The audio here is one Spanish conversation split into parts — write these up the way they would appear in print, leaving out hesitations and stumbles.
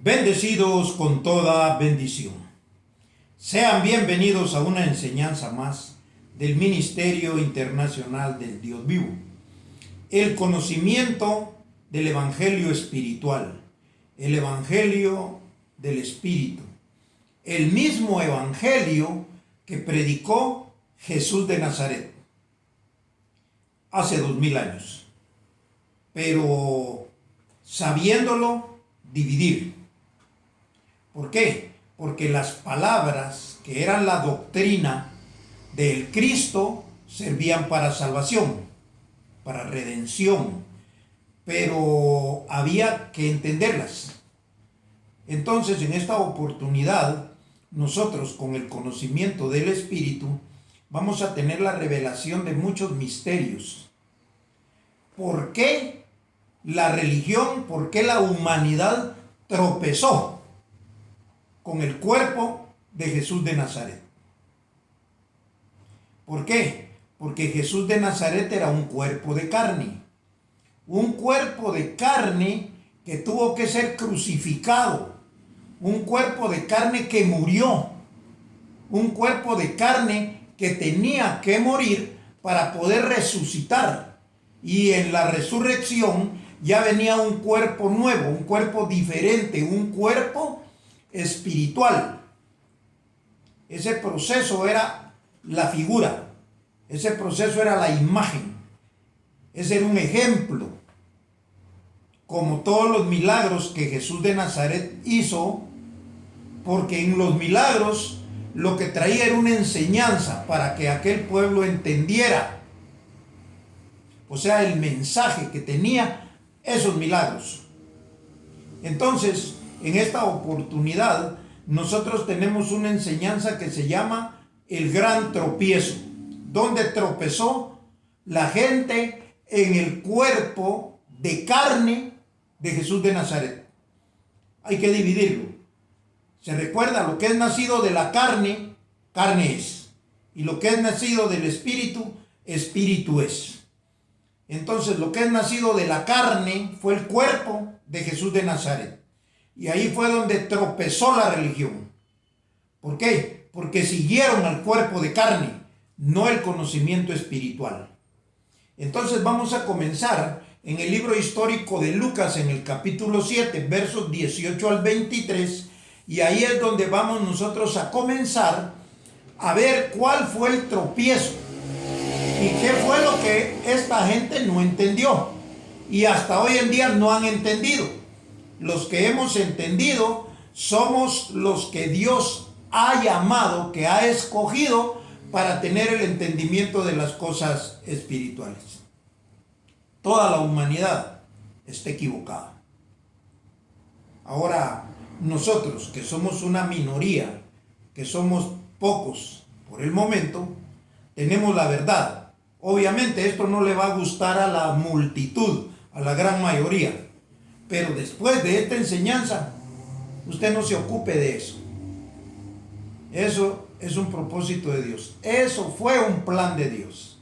Bendecidos con toda bendición. Sean bienvenidos a una enseñanza más del Ministerio Internacional del Dios Vivo. El conocimiento del Evangelio espiritual, el Evangelio del Espíritu, el mismo Evangelio que predicó Jesús de Nazaret hace 2000 años, pero sabiéndolo dividir. ¿Por qué? Porque las palabras que eran la doctrina del Cristo servían para salvación, para redención, pero había que entenderlas. Entonces, en esta oportunidad, nosotros con el conocimiento del Espíritu vamos a tener la revelación de muchos misterios. ¿Por qué la religión, por qué la humanidad tropezó con el cuerpo de Jesús de Nazaret? ¿Por qué? Porque Jesús de Nazaret era un cuerpo de carne. Un cuerpo de carne que tuvo que ser crucificado. Un cuerpo de carne que murió. Un cuerpo de carne que tenía que morir para poder resucitar. Y en la resurrección ya venía un cuerpo nuevo, un cuerpo diferente, un cuerpo espiritual. Ese proceso era la figura, ese proceso era la imagen, ese era un ejemplo, como todos los milagros que Jesús de Nazaret hizo, porque en los milagros lo que traía era una enseñanza para que aquel pueblo entendiera, o sea, el mensaje que tenía esos milagros. Entonces, en esta oportunidad, nosotros tenemos una enseñanza que se llama el gran tropiezo, donde tropezó la gente en el cuerpo de carne de Jesús de Nazaret. Hay que dividirlo. Se recuerda, lo que es nacido de la carne, carne es. Y lo que es nacido del espíritu, espíritu es. Entonces, lo que es nacido de la carne fue el cuerpo de Jesús de Nazaret. Y ahí fue donde tropezó la religión. ¿Por qué? Porque siguieron al cuerpo de carne, no el conocimiento espiritual. Entonces vamos a comenzar en el libro histórico de Lucas, en el capítulo 7, versos 18 al 23. Y ahí es donde vamos nosotros a comenzar a ver cuál fue el tropiezo. ¿Y qué fue lo que esta gente no entendió? Y hasta hoy en día no han entendido. Los que hemos entendido somos los que Dios ha llamado, que ha escogido para tener el entendimiento de las cosas espirituales. Toda la humanidad está equivocada. Ahora, nosotros que somos una minoría, que somos pocos por el momento, tenemos la verdad. Obviamente esto no le va a gustar a la multitud, a la gran mayoría. Pero después de esta enseñanza, usted no se ocupe de eso. Eso es un propósito de Dios. Eso fue un plan de Dios.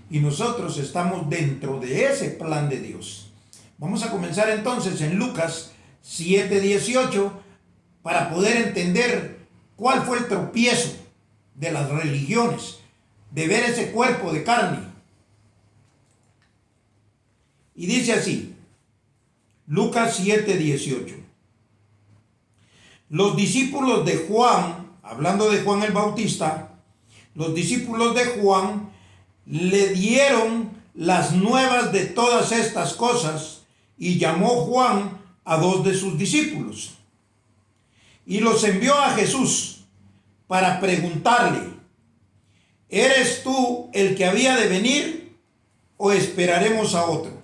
Y nosotros estamos dentro de ese plan de Dios. Vamos a comenzar entonces en Lucas 7:18 para poder entender cuál fue el tropiezo de las religiones, de ver ese cuerpo de carne. Y dice así, Lucas 7:18. Los discípulos de Juan, hablando de Juan el Bautista, los discípulos de Juan le dieron las nuevas de todas estas cosas y llamó Juan a 2 de sus discípulos y los envió a Jesús para preguntarle: ¿eres tú el que había de venir o esperaremos a otro?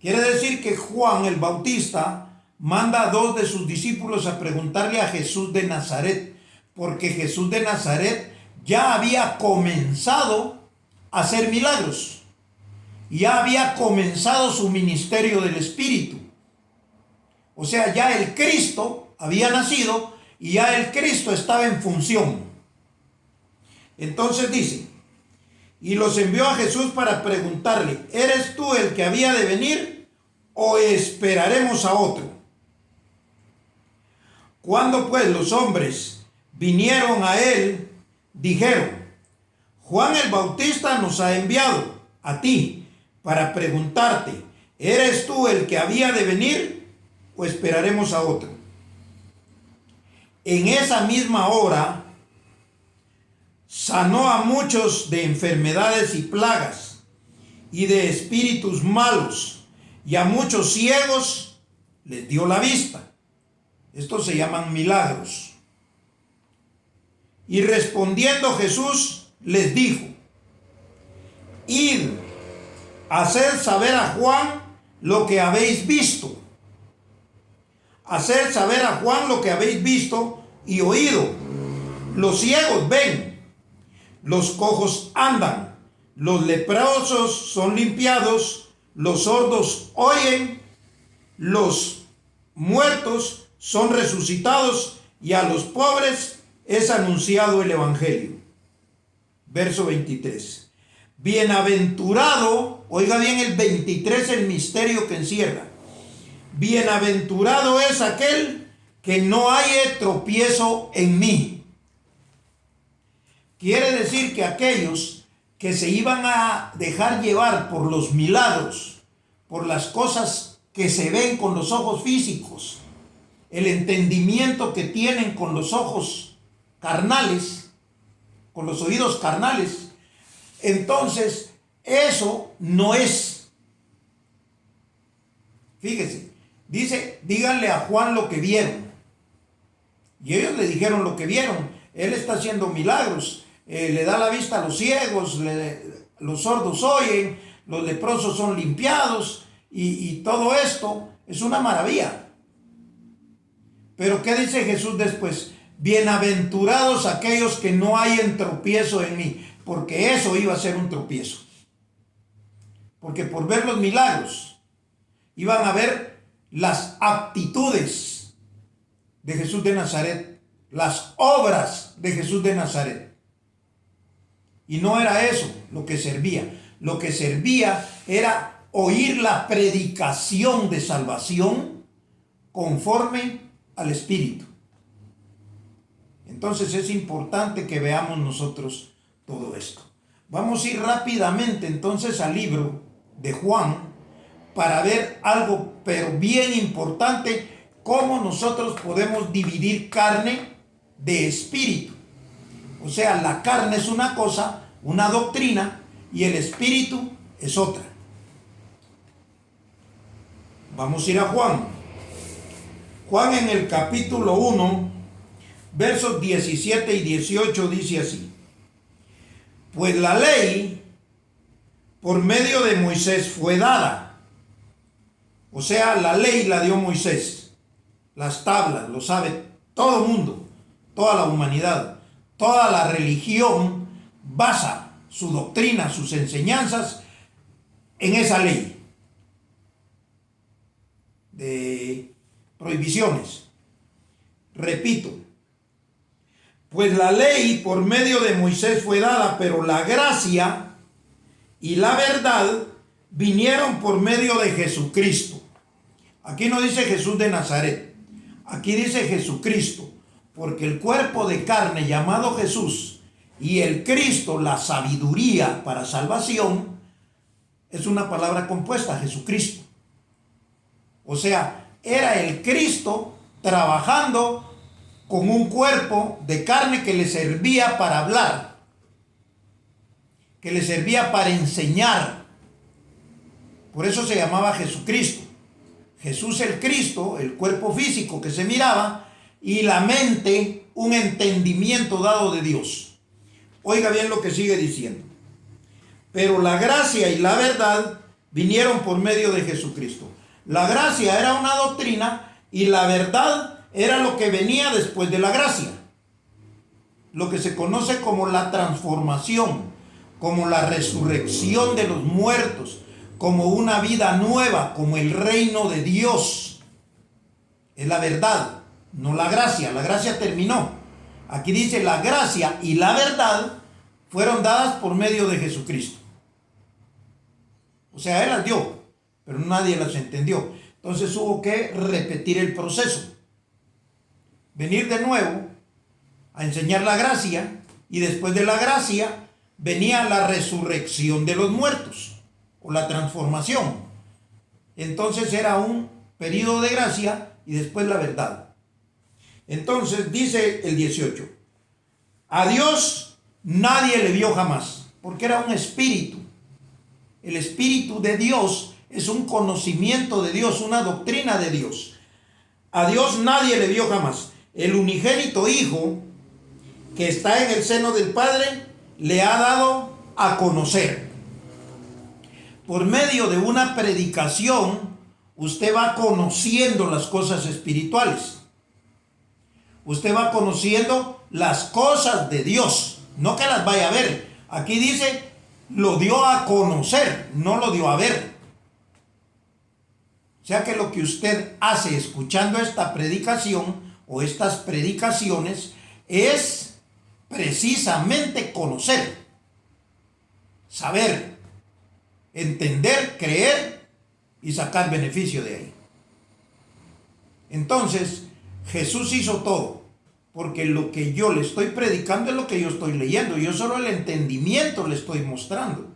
Quiere decir que Juan el Bautista manda a 2 de sus discípulos a preguntarle a Jesús de Nazaret, porque Jesús de Nazaret ya había comenzado a hacer milagros, ya había comenzado su ministerio del Espíritu. O sea, ya el Cristo había nacido y ya el Cristo estaba en función. Entonces dice, y los envió a Jesús para preguntarle: ¿eres tú el que había de venir o esperaremos a otro? Cuando pues los hombres vinieron a él, dijeron: Juan el Bautista nos ha enviado a ti para preguntarte, ¿eres tú el que había de venir o esperaremos a otro? En esa misma hora sanó a muchos de enfermedades y plagas y de espíritus malos, y a muchos ciegos les dio la vista. Estos se llaman milagros. Y respondiendo Jesús les dijo: Id, haced saber a Juan lo que habéis visto. Haced saber a Juan lo que habéis visto y oído. Los ciegos ven, los cojos andan, los leprosos son limpiados, los sordos oyen, los muertos son resucitados, y a los pobres es anunciado el evangelio. Verso 23. Bienaventurado, oiga bien el 23, el misterio que encierra. Bienaventurado es aquel que no haya tropiezo en mí. Quiere decir que aquellos que se iban a dejar llevar por los milagros, por las cosas que se ven con los ojos físicos, el entendimiento que tienen con los ojos carnales, con los oídos carnales, entonces eso no es. Fíjese, dice: díganle a Juan lo que vieron. Y ellos le dijeron lo que vieron. Él está haciendo milagros, le da la vista a los ciegos, los sordos oyen, los leprosos son limpiados, y todo esto es una maravilla. Pero ¿qué dice Jesús después? Bienaventurados aquellos que no hayan tropiezo en mí, porque eso iba a ser un tropiezo. Porque por ver los milagros iban a ver las aptitudes de Jesús de Nazaret, las obras de Jesús de Nazaret. Y no era eso lo que servía. Lo que servía era oír la predicación de salvación conforme al Espíritu. Entonces es importante que veamos nosotros todo esto. Vamos a ir rápidamente entonces al libro de Juan para ver algo pero bien importante: cómo nosotros podemos dividir carne de espíritu. O sea, la carne es una cosa, una doctrina, y el espíritu es otra. Vamos a ir a Juan. Juan en el capítulo 1, versos 17 y 18 dice así: Pues la ley por medio de Moisés fue dada. O sea, la ley la dio Moisés. Las tablas, lo sabe todo el mundo, toda la humanidad. Toda la religión basa su doctrina, sus enseñanzas en esa ley de prohibiciones. Repito, pues la ley por medio de Moisés fue dada, pero la gracia y la verdad vinieron por medio de Jesucristo. Aquí no dice Jesús de Nazaret, aquí dice Jesucristo, porque el cuerpo de carne llamado Jesús y el Cristo, la sabiduría para salvación, es una palabra compuesta, Jesucristo. O sea, era el Cristo trabajando con un cuerpo de carne que le servía para hablar, que le servía para enseñar. Por eso se llamaba Jesucristo. Jesús el Cristo, el cuerpo físico que se miraba, y la mente, un entendimiento dado de Dios. Oiga bien lo que sigue diciendo. Pero la gracia y la verdad vinieron por medio de Jesucristo. La gracia era una doctrina y la verdad era lo que venía después de la gracia. Lo que se conoce como la transformación, como la resurrección de los muertos, como una vida nueva, como el reino de Dios. Es la verdad, no la gracia. La gracia terminó. Aquí dice: la gracia y la verdad fueron dadas por medio de Jesucristo. O sea, Él las dio, pero nadie las entendió. Entonces hubo que repetir el proceso. venir de nuevo a enseñar la gracia, y después de la gracia venía la resurrección de los muertos o la transformación. Entonces era un periodo de gracia y después la verdad. Entonces dice el 18: a Dios nadie le vio jamás, porque era un espíritu. El espíritu de Dios es un conocimiento de Dios, una doctrina de Dios. A Dios nadie le vio jamás. El unigénito Hijo que está en el seno del Padre le ha dado a conocer. Por medio de una predicación, usted va conociendo las cosas espirituales. Usted va conociendo las cosas de Dios, no que las vaya a ver. Aquí dice, lo dio a conocer, no lo dio a ver. O sea que lo que usted hace escuchando esta predicación o estas predicaciones es precisamente conocer, saber, entender, creer y sacar beneficio de ahí. Entonces, Jesús hizo todo, porque lo que yo le estoy predicando es lo que yo estoy leyendo. Yo solo el entendimiento le estoy mostrando.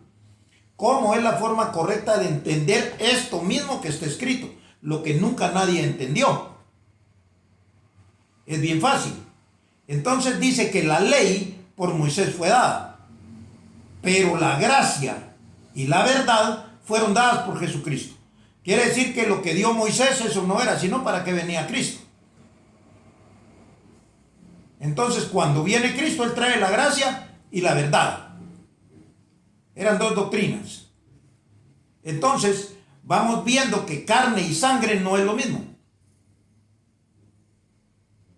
¿Cómo es la forma correcta de entender esto mismo que está escrito? Lo que nunca nadie entendió. Es bien fácil. Entonces dice que la ley por Moisés fue dada, pero la gracia y la verdad fueron dadas por Jesucristo. Quiere decir que lo que dio Moisés, eso no era, sino para que venía Cristo. Entonces, cuando viene Cristo, Él trae la gracia y la verdad. Eran dos doctrinas. Entonces, vamos viendo que carne y sangre no es lo mismo.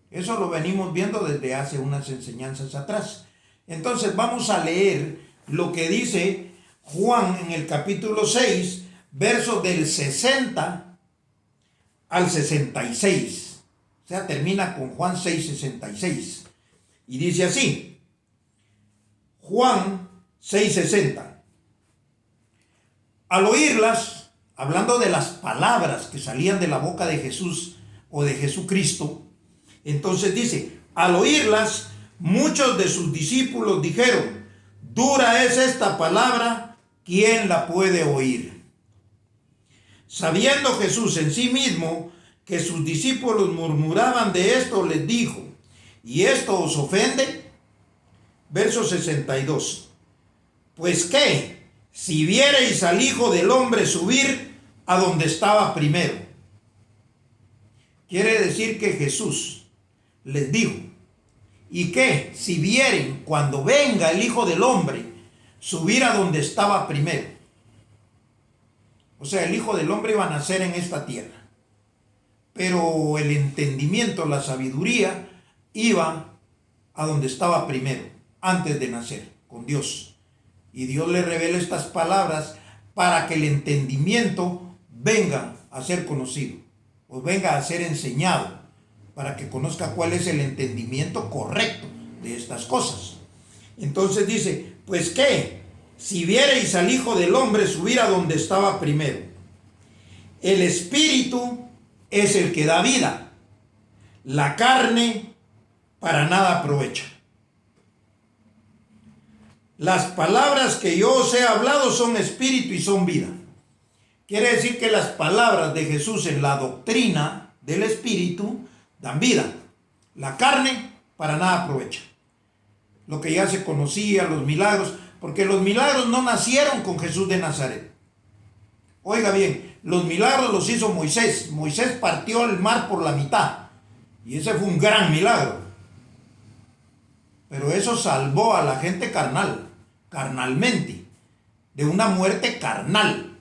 Eso lo venimos viendo desde hace unas enseñanzas atrás. Entonces, vamos a leer lo que dice Juan en el capítulo 6, versos del 60 al 66. O sea, termina con Juan 6, 66. Y dice así, Juan 6, 60. Al oírlas, hablando de las palabras que salían de la boca de Jesús o de Jesucristo, entonces dice, al oírlas, muchos de sus discípulos dijeron, dura es esta palabra, ¿quién la puede oír? Sabiendo Jesús en sí mismo que sus discípulos murmuraban de esto, les dijo, ¿y esto os ofende? Verso 62. Pues qué, si viereis al Hijo del Hombre subir a donde estaba primero. Quiere decir que Jesús les dijo, ¿y qué? Si vieren cuando venga el Hijo del Hombre subir a donde estaba primero. O sea, el Hijo del Hombre iba a nacer en esta tierra, pero el entendimiento, la sabiduría iba a donde estaba primero, antes de nacer, con Dios. Y Dios le revela estas palabras para que el entendimiento venga a ser conocido, o venga a ser enseñado, para que conozca cuál es el entendimiento correcto de estas cosas. Entonces dice, pues qué, si viereis al Hijo del Hombre subir a donde estaba primero. El Espíritu es el que da vida, la carne para nada aprovecha. Las palabras que yo os he hablado son espíritu y son vida. Quiere decir que las palabras de Jesús en la doctrina del Espíritu dan vida. La carne para nada aprovecha. Lo que ya se conocía, los milagros, porque los milagros no nacieron con Jesús de Nazaret. Oiga bien, los milagros los hizo Moisés. Moisés partió el mar por la mitad. Y ese fue un gran milagro. Pero eso salvó a la gente carnalmente, de una muerte carnal.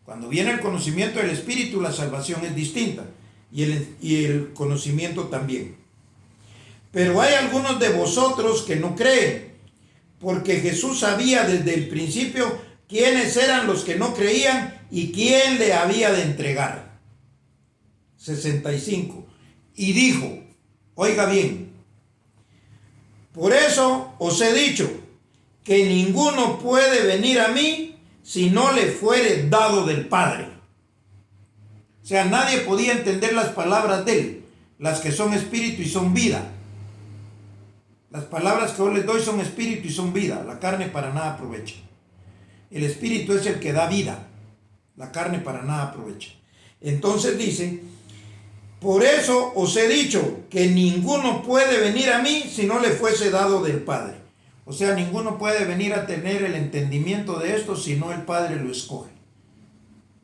Cuando viene el conocimiento del Espíritu, la salvación es distinta. Y el conocimiento también. Pero hay algunos de vosotros que no creen, porque Jesús sabía desde el principio quiénes eran los que no creían y quién le había de entregar. 65. Y dijo, oiga bien, por eso os he dicho que ninguno puede venir a mí si no le fuere dado del Padre. O sea, nadie podía entender las palabras de él las que son espíritu y son vida. Las palabras que yo les doy son espíritu y son vida. La carne para nada aprovecha. El espíritu es el que da vida. La carne para nada aprovecha. Entonces dice, por eso os he dicho que ninguno puede venir a mí si no le fuese dado del Padre. O sea, ninguno puede venir a tener el entendimiento de esto si no el Padre lo escoge.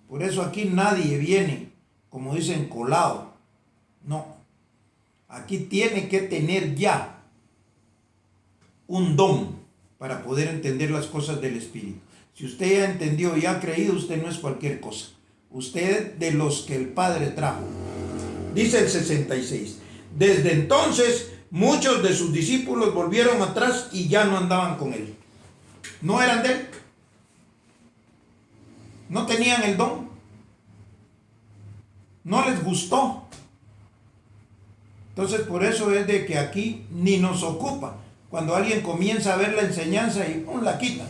Por eso aquí nadie viene, como dicen, colado. No. Aquí tiene que tener ya un don para poder entender las cosas del Espíritu. Si usted ya entendió y ha creído, usted no es cualquier cosa. Usted de los que el Padre trajo. Dice el 66. Desde entonces muchos de sus discípulos volvieron atrás y ya no andaban con él. No eran de él. No tenían el don. No les gustó. Entonces por eso es de que aquí ni nos ocupa. Cuando alguien comienza a ver la enseñanza y la quita.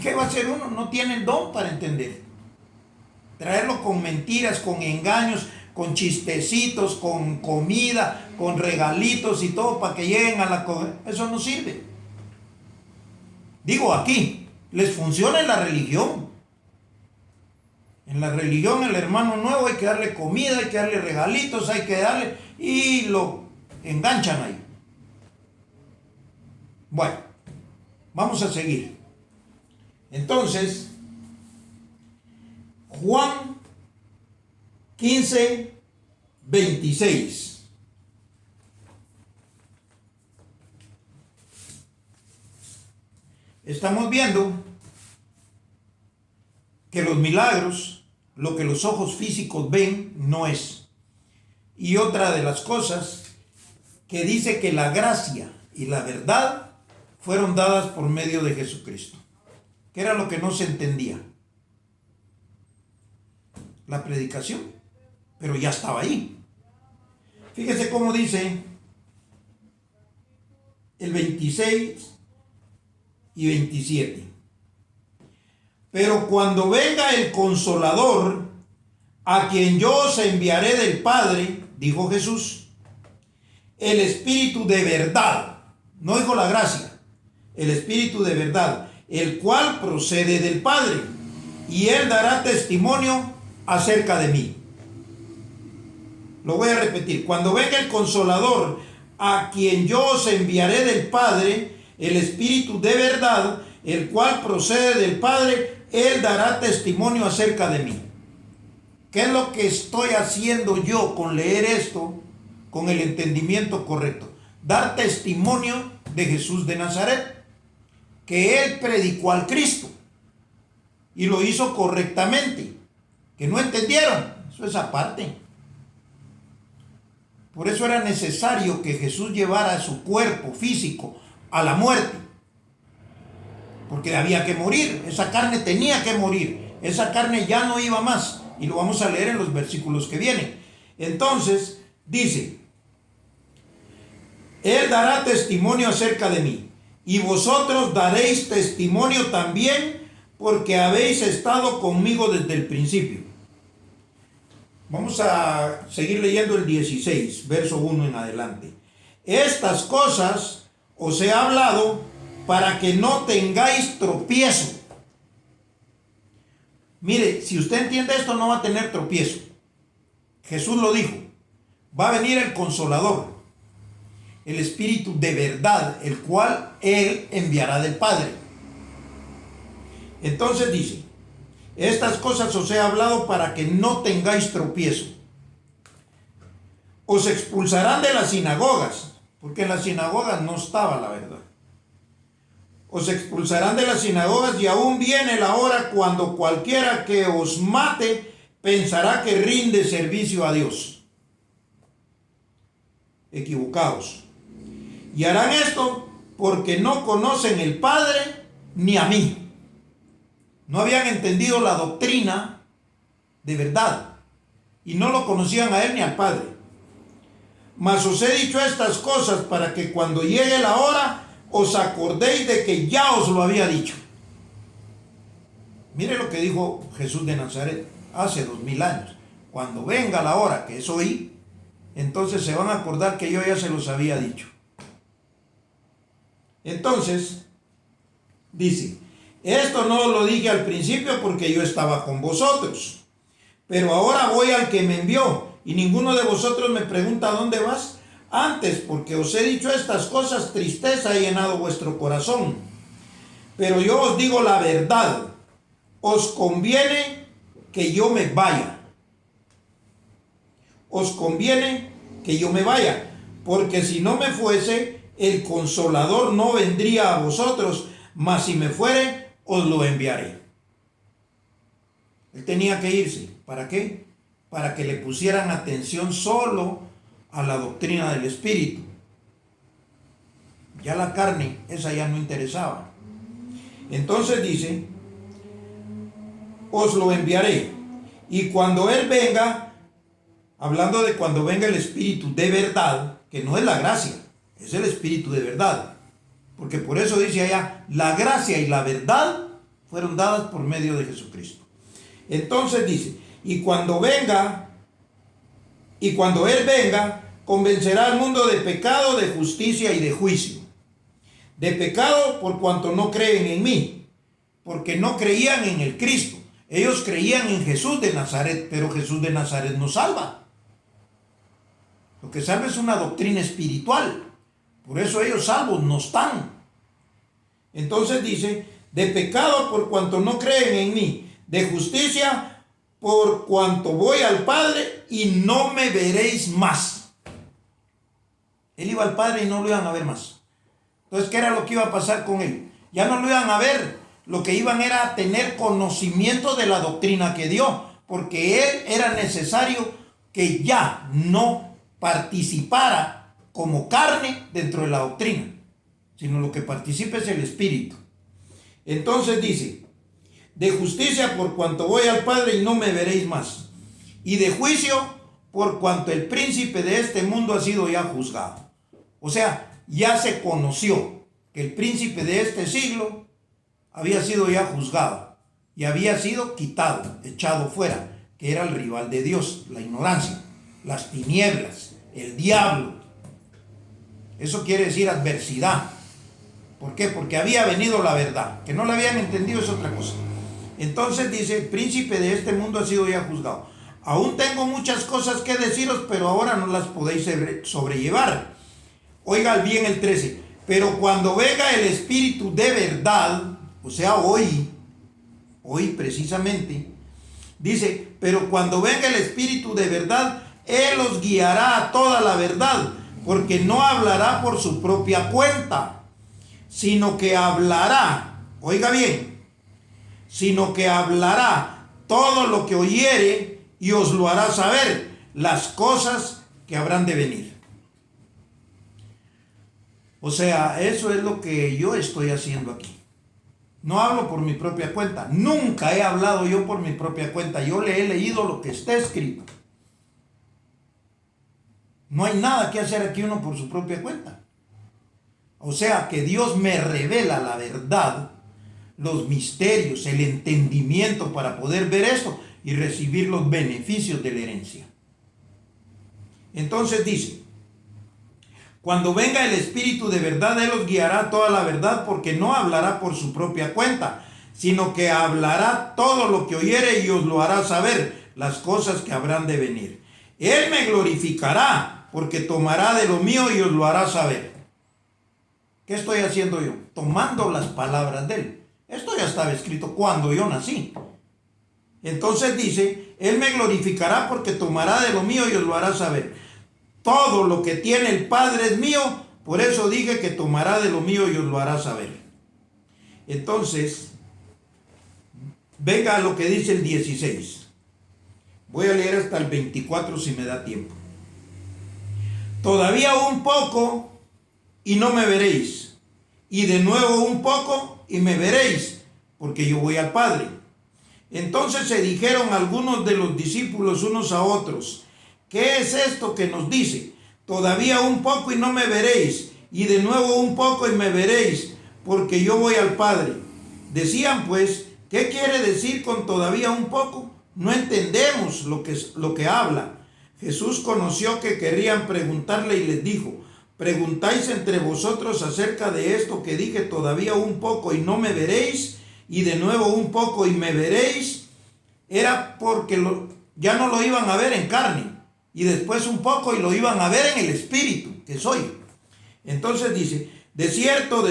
¿Qué va a hacer uno? No tiene el don para entender. Traerlo con mentiras, con engaños, con chistecitos, con comida, con regalitos y todo para que lleguen a la... Eso no sirve. Digo, aquí les funciona en la religión. En la religión el hermano nuevo hay que darle comida, hay que darle regalitos, hay que darle... y lo enganchan ahí. Bueno, vamos a seguir. Entonces, Juan 15, 26. Estamos viendo que los milagros, lo que los ojos físicos ven, no es. Y otra de las cosas que dice que la gracia y la verdad fueron dadas por medio de Jesucristo. ¿Qué era lo que no se entendía? La predicación, pero ya estaba ahí. Fíjese cómo dice el 26 y 27. Pero cuando venga el Consolador, a quien yo os enviaré del Padre, dijo Jesús, el Espíritu de verdad, no dijo la gracia, el Espíritu de verdad, el cual procede del Padre, y él dará testimonio acerca de mí. Lo voy a repetir. Cuando venga el Consolador, a quien yo os enviaré del Padre, el Espíritu de verdad, el cual procede del Padre, él dará testimonio acerca de mí. ¿Qué es lo que estoy haciendo yo con leer esto con el entendimiento correcto? Dar testimonio de Jesús de Nazaret, que él predicó al Cristo y lo hizo correctamente. Que no entendieron, eso es aparte. Por eso era necesario que Jesús llevara su cuerpo físico a la muerte, porque había que morir, esa carne tenía que morir, esa carne ya no iba más, y lo vamos a leer en los versículos que vienen. Entonces dice, él dará testimonio acerca de mí, y vosotros daréis testimonio también, porque habéis estado conmigo desde el principio. Vamos a seguir leyendo el 16, verso 1 en adelante. Estas cosas os he hablado para que no tengáis tropiezo. Mire, si usted entiende esto, no va a tener tropiezo. Jesús lo dijo. Va a venir el Consolador, el Espíritu de verdad, el cual él enviará del Padre. Entonces dice, estas cosas os he hablado para que no tengáis tropiezo. Os expulsarán de las sinagogas, porque en las sinagogas no estaba la verdad. Os expulsarán de las sinagogas, y aún viene la hora cuando cualquiera que os mate pensará que rinde servicio a Dios. Equivocados. Y harán esto porque no conocen el Padre ni a mí. No habían entendido la doctrina de verdad y no lo conocían a él ni al Padre. Mas os he dicho estas cosas para que cuando llegue la hora os acordéis de que ya os lo había dicho. Mire lo que dijo Jesús de Nazaret hace 2000 años. cuando venga la hora, que es hoy, entonces se van a acordar que yo ya se los había dicho. Entonces, dice, esto no lo dije al principio porque yo estaba con vosotros, pero ahora voy al que me envió, y ninguno de vosotros me pregunta ¿dónde vas? Antes, porque os he dicho estas cosas, tristeza ha llenado vuestro corazón. Pero yo os digo la verdad, os conviene que yo me vaya. Os conviene que yo me vaya, porque si no me fuese, el Consolador no vendría a vosotros, mas si me fuere, os lo enviaré. Él tenía que irse. ¿Para qué? Para que le pusieran atención solo a la doctrina del Espíritu. Ya la carne, esa ya no interesaba. Entonces dice, os lo enviaré. Y cuando Él venga, hablando de cuando venga el Espíritu de verdad, que no es la gracia, es el Espíritu de verdad. Porque por eso dice allá, la gracia y la verdad fueron dadas por medio de Jesucristo. Entonces dice, y cuando Él venga, convencerá al mundo de pecado, de justicia y de juicio. De pecado por cuanto no creen en mí, porque no creían en el Cristo. Ellos creían en Jesús de Nazaret, pero Jesús de Nazaret no salva. Lo que salva es una doctrina espiritual. Por eso ellos salvos no están. Entonces dice, de pecado por cuanto no creen en mí, de justicia por cuanto voy al Padre y no me veréis más. Él iba al Padre y no lo iban a ver más. Entonces, ¿qué era lo que iba a pasar con él? Ya no lo iban a ver. Lo que iban era a tener conocimiento de la doctrina que dio, porque él era necesario que ya no participara como carne dentro de la doctrina, sino lo que participa es el Espíritu. Entonces dice, de justicia por cuanto voy al Padre y no me veréis más, y de juicio por cuanto el príncipe de este mundo ha sido ya juzgado. O sea, ya se conoció que el príncipe de este siglo había sido ya juzgado y había sido quitado, echado fuera, que era el rival de Dios, la ignorancia, las tinieblas, el diablo. Eso quiere decir adversidad. ¿Por qué? Porque había venido la verdad. Que no la habían entendido es otra cosa. Entonces dice, el príncipe de este mundo ha sido ya juzgado. Aún tengo muchas cosas que deciros, pero ahora no las podéis sobrellevar. Oiga bien el 13. Pero cuando venga el Espíritu de verdad, o sea, hoy precisamente, dice, pero cuando venga el Espíritu de verdad, Él os guiará a toda la verdad, porque no hablará por su propia cuenta, sino que hablará, oiga bien, sino que hablará todo lo que oyere y os lo hará saber, las cosas que habrán de venir. O sea, eso es lo que yo estoy haciendo aquí. No hablo por mi propia cuenta. Nunca he hablado yo por mi propia cuenta. Yo le he leído lo que está escrito. No hay nada que hacer aquí uno por su propia cuenta. O sea, que Dios me revela la verdad, los misterios, el entendimiento para poder ver esto y recibir los beneficios de la herencia. Entonces dice, cuando venga el Espíritu de verdad, Él os guiará a toda la verdad, porque no hablará por su propia cuenta, sino que hablará todo lo que oyere y os lo hará saber, las cosas que habrán de venir. Él me glorificará, porque tomará de lo mío y os lo hará saber. ¿Qué estoy haciendo yo? Tomando las palabras de Él. Esto ya estaba escrito cuando yo nací. Entonces dice, Él me glorificará porque tomará de lo mío y os lo hará saber. Todo lo que tiene el Padre es mío, por eso dije que tomará de lo mío y os lo hará saber. Entonces, venga a lo que dice el 16. Voy a leer hasta el 24 si me da tiempo. Todavía un poco y no me veréis, y de nuevo un poco y me veréis, porque yo voy al Padre. Entonces se dijeron algunos de los discípulos unos a otros, ¿qué es esto que nos dice? Todavía un poco y no me veréis, y de nuevo un poco y me veréis, porque yo voy al Padre. Decían pues, ¿qué quiere decir con todavía un poco? no entendemos lo que habla. Jesús conoció que querían preguntarle y les dijo: ¿preguntáis entre vosotros acerca de esto que dije, todavía un poco y no me veréis? Y de nuevo un poco y me veréis. Era porque ya no lo iban a ver en carne, y después un poco y lo iban a ver en el espíritu, que soy. Entonces dice: de cierto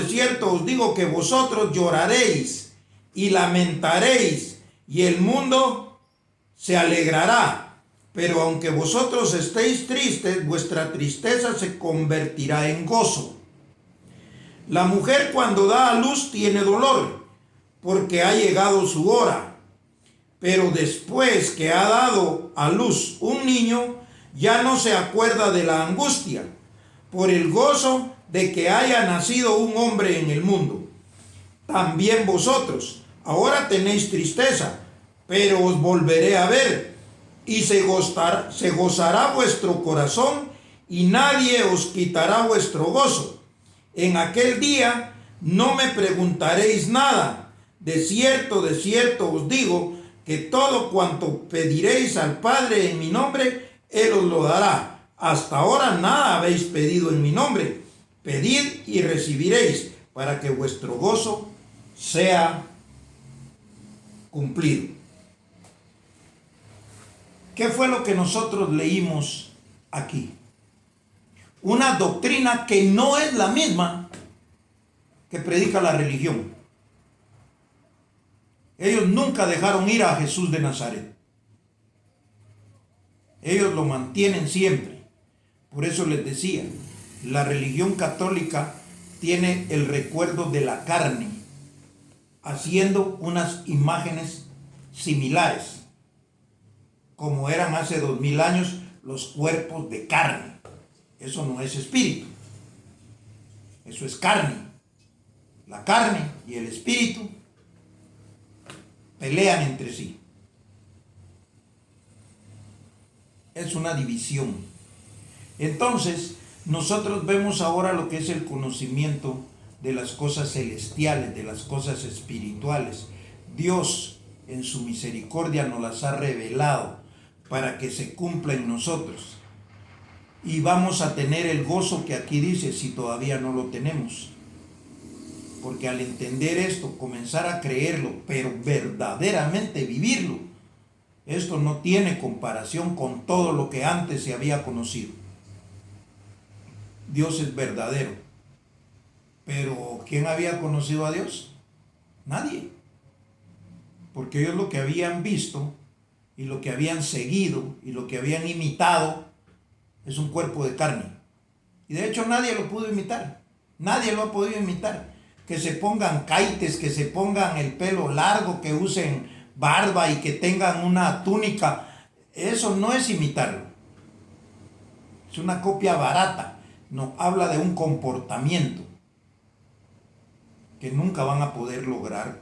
os digo que vosotros lloraréis y lamentaréis, y el mundo se alegrará. Pero aunque vosotros estéis tristes, vuestra tristeza se convertirá en gozo. La mujer cuando da a luz tiene dolor, porque ha llegado su hora. Pero después que ha dado a luz un niño, ya no se acuerda de la angustia, por el gozo de que haya nacido un hombre en el mundo. También vosotros ahora tenéis tristeza, pero os volveré a ver, y se gozará vuestro corazón, y nadie os quitará vuestro gozo. En aquel día no me preguntaréis nada. De cierto os digo, que todo cuanto pediréis al Padre en mi nombre, Él os lo dará. Hasta ahora nada habéis pedido en mi nombre. Pedid y recibiréis, para que vuestro gozo sea cumplido. ¿Qué fue lo que nosotros leímos aquí? Una doctrina que no es la misma que predica la religión. Ellos nunca dejaron ir a Jesús de Nazaret. Ellos lo mantienen siempre. Por eso les decía, la religión católica tiene el recuerdo de la carne, haciendo unas imágenes similares, como eran hace 2000 años los cuerpos de carne. Eso no es espíritu, eso es carne. La carne y el espíritu pelean entre sí. Es una división. Entonces, nosotros vemos ahora lo que es el conocimiento de las cosas celestiales, de las cosas espirituales. Dios, en su misericordia, nos las ha revelado para que se cumpla en nosotros. Y vamos a tener el gozo que aquí dice, si todavía no lo tenemos. Porque al entender esto, comenzar a creerlo, pero verdaderamente vivirlo, esto no tiene comparación con todo lo que antes se había conocido. Dios es verdadero. Pero ¿quién había conocido a Dios? Nadie. Porque ellos lo que habían visto y lo que habían seguido y lo que habían imitado es un cuerpo de carne. Y de hecho nadie lo pudo imitar. Nadie lo ha podido imitar. Que se pongan caites, que se pongan el pelo largo, que usen barba y que tengan una túnica. Eso no es imitarlo. Es una copia barata. Nos habla de un comportamiento que nunca van a poder lograr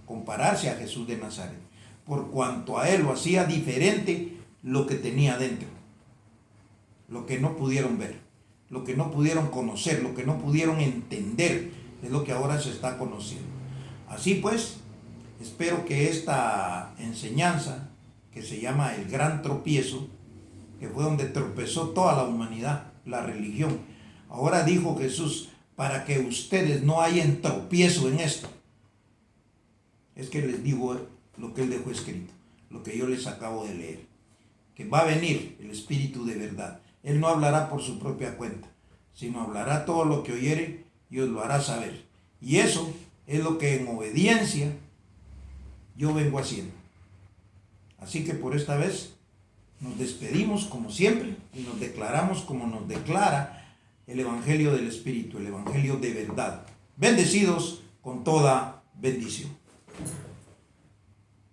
compararse a Jesús de Nazaret, por cuanto a él lo hacía diferente lo que tenía dentro, lo que no pudieron ver, lo que no pudieron conocer, lo que no pudieron entender, es lo que ahora se está conociendo. Así pues, espero que esta enseñanza, que se llama el gran tropiezo, que fue donde tropezó toda la humanidad, la religión, ahora dijo Jesús, para que ustedes no hayan tropiezo en esto. Es que les digo lo que él dejó escrito, lo que yo les acabo de leer, que va a venir el Espíritu de verdad. Él no hablará por su propia cuenta, sino hablará todo lo que oyere y os lo hará saber. Y eso es lo que en obediencia yo vengo haciendo. Así que por esta vez nos despedimos como siempre y nos declaramos como nos declara el Evangelio del Espíritu, el Evangelio de verdad. Bendecidos con toda bendición.